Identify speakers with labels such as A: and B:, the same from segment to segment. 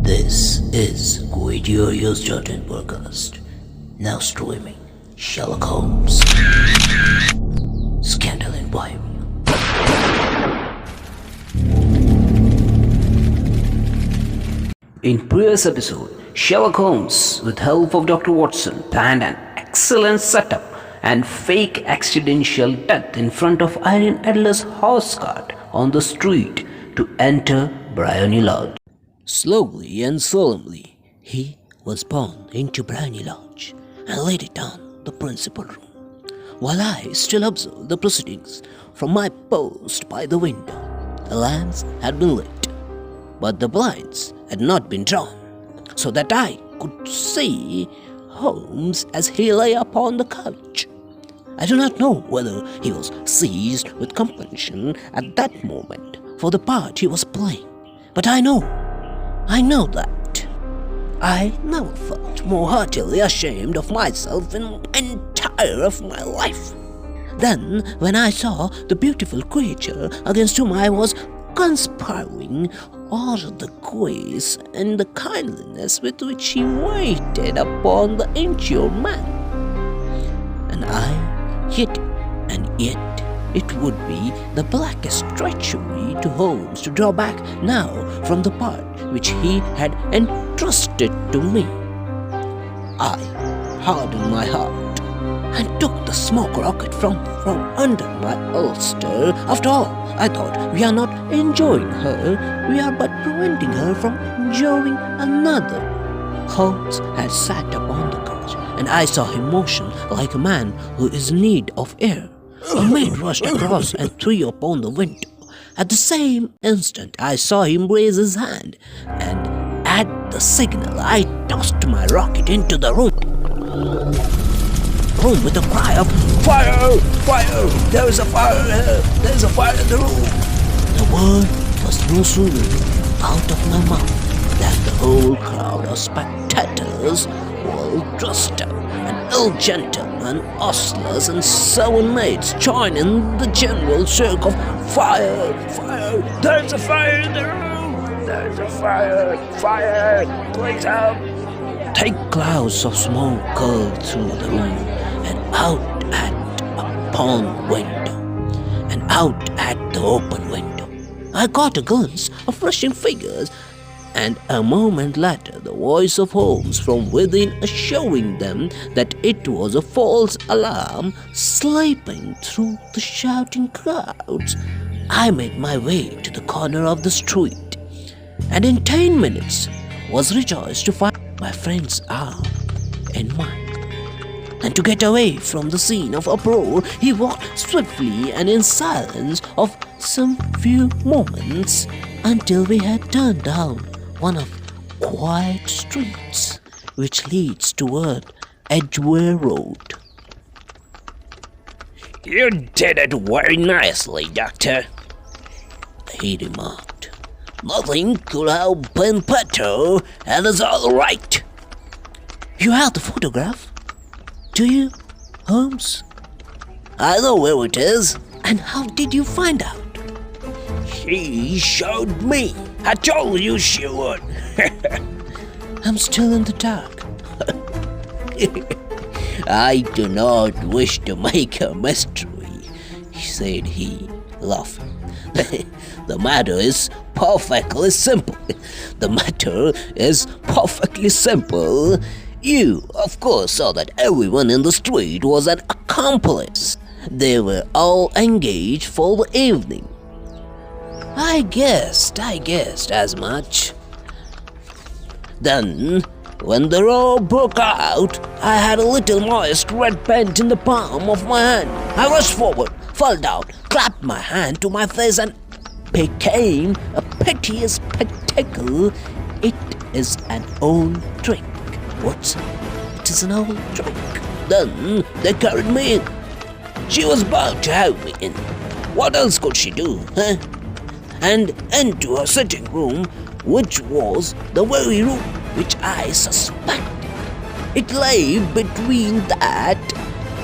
A: This is Video's podcast. Now streaming Sherlock Holmes Scandal in Bohemia. In previous episode, Sherlock Holmes, with help of Dr. Watson, planned an excellent setup and fake accidental death in front of Irene Adler's horse cart on the street to enter BRIONY Lodge. Slowly and solemnly, he was borne into BRIONY Lodge and laid it down the principal room, while I still observed the proceedings from my post by the window. The lamps had been lit, but the blinds had not been drawn, so that I could see Holmes as he lay upon the couch. I do not know whether he was seized with compassion at that moment for the part he was playing, but I know that I never felt more heartily ashamed of myself in the entire of my life than when I saw the beautiful creature against whom I was conspiring, all the grace and the kindliness with which he waited upon the injured man. And yet it would be the blackest treachery to Holmes to draw back now from the part which he had entrusted to me. I hardened my heart and took the smoke rocket from under my ulster. After all, I thought, we are not enjoying her, we are but preventing her from enjoying another. Holmes had sat upon the couch, and I saw him motion like a man who is in need of air. A maid rushed across and threw upon the window. At the same instant, I saw him raise his hand, and at the signal, I tossed my rocket into the room with a cry of "Fire! Fire! There is a fire here! There is a fire in the room!" The word was no sooner out of my mouth than the whole crowd of spectators, well dressed up and ill gentlemen, ostlers and servant maids, joined in the general shriek of "Fire! Fire! There is a fire in the room! There is a fire! Fire! Please help!" Thick clouds of smoke curled through the room and out at the open window. I caught a glimpse of rushing figures, and a moment later the voice of Holmes from within assuring them that it was a false alarm slipping through the shouting crowds. I made my way to the corner of the street, and in 10 minutes was rejoiced to find my friend's arm in mine. And to get away from the scene of uproar, he walked swiftly and in silence of some few moments until we had turned down one of quiet streets which leads toward Edgware Road.
B: "You did it very nicely, Doctor,"
A: he remarked.
B: "Nothing could have been better, and it's all right."
A: "You have the photograph? Do you, Holmes?"
B: "I know where it is."
A: "And how did you find out?"
B: "She showed me. I told you she would."
A: "I'm still in the dark."
B: "I do not wish to make a mystery," said he, laughing. The matter is perfectly simple. You, of course, saw that everyone in the street was an accomplice. They were all engaged for the evening."
A: I guessed as much."
B: "Then, when the row broke out, I had a little moist red paint in the palm of my hand. I rushed forward, fell down, clapped my hand to my face, and became a piteous spectacle. It is an old trick."
A: "What? It is an old trick?"
B: "Then they carried me in. She was bound to have me in. What else could she do, huh? And into her sitting room, which was the very room which I suspected. It lay between that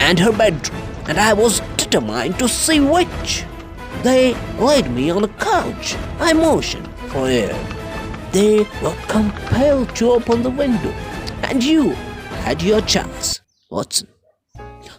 B: and her bedroom, and I was determined to see which. They laid me on a couch. I motioned for air. they were compelled to open the window. And you had your chance, Watson.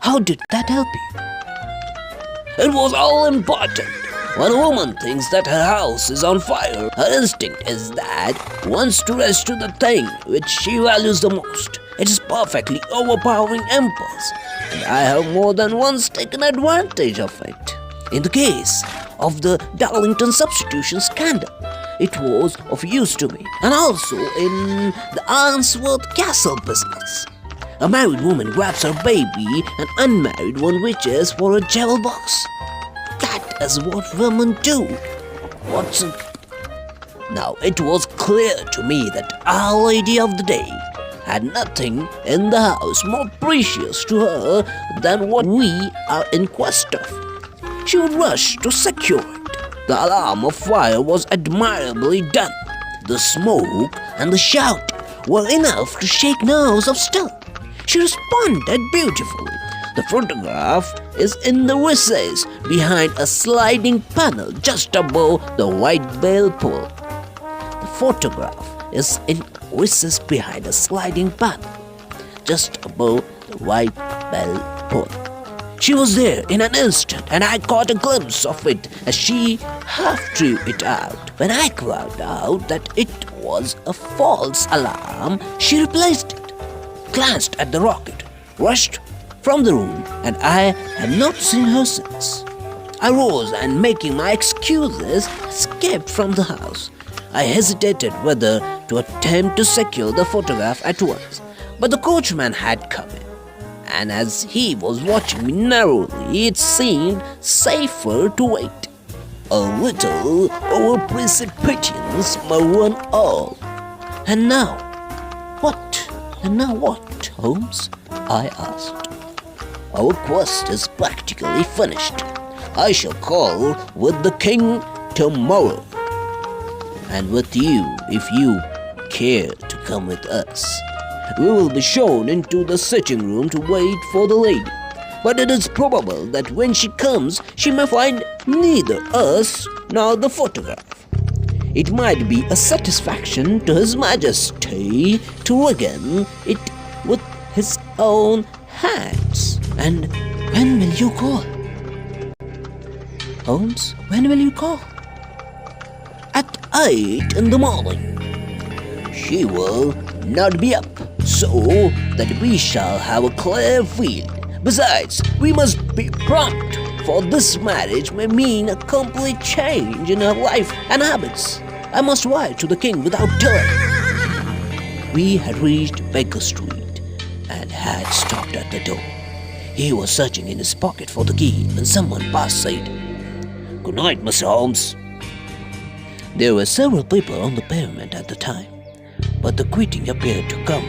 B: How did that help you? It was all important. When a woman thinks that her house is on fire, her instinct is that wants to rescue the thing which she values the most. It is perfectly overpowering impulse, and I have more than once taken advantage of it. In the case of the Darlington substitution scandal, it was of use to me, and also in the Arnsworth Castle business. A married woman grabs her baby, an unmarried one reaches for a jewel box. That is what women do, Watson. Now, it was clear to me that Our Lady of the Day had nothing in the house more precious to her than what we are in quest of. She would rush to secure it. The alarm of fire was admirably done. The smoke and the shout were enough to shake nerves of stone. She responded beautifully. The photograph is in the recess behind a sliding panel just above the white bell pull. The photograph is in recess behind a sliding panel just above the white bell pull. She was there in an instant, and I caught a glimpse of it as she half drew it out. When I cried out that it was a false alarm, she replaced it, glanced at the rocket, rushed from the room, and I have not seen her since. I rose and, making my excuses, escaped from the house. I hesitated whether to attempt to secure the photograph at once, but the coachman had come in, and as he was watching me narrowly, it seemed safer to wait. A little over-precipitations my one all. And now what? And now what, Holmes? I asked. Our quest is practically finished. I shall call with the king tomorrow, and with you if you care to come with us. We will be shown into the sitting room to wait for the lady, but it is probable that when she comes, she may find neither us nor the photograph. It might be a satisfaction to His Majesty to regain it with his own hands. And when will you call? Holmes, when will you call? At 8 in the morning. She will not be up, so that we shall have a clear field. Besides, we must be prompt, for this marriage may mean a complete change in her life and habits. I must write to the king without delay. We had reached Baker Street and had stopped at the door. He was searching in his pocket for the key when someone passed said, "Good night, Mr. Holmes." There were several people on the pavement at the time, but the greeting appeared to come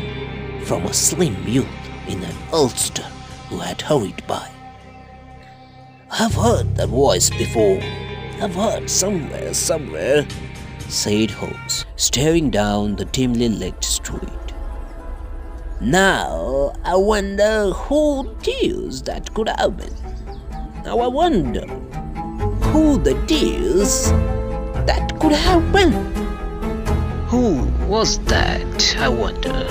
B: from a slim youth in an ulster who had hurried by. "I've heard that voice before. I've heard somewhere, said Holmes, staring down the dimly lit street. Now, I wonder who deuce that could have been. Now, I wonder who the deuce that could have been.
A: Who was that, I wonder?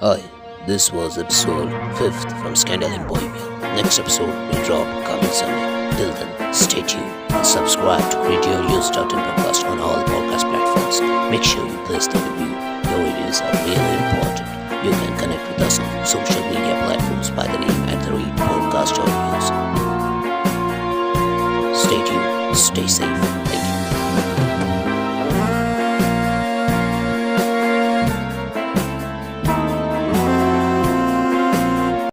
B: Hi, this was episode 5th from Scandal in Bohemia. Next episode will drop coming Sunday. Till then, stay tuned and subscribe to Radio News Podcast on all podcast platforms. Make sure you place the review. Your reviews are really important. You can connect with us on social media platforms by the name @Podcast Audios. Stay tuned, stay safe.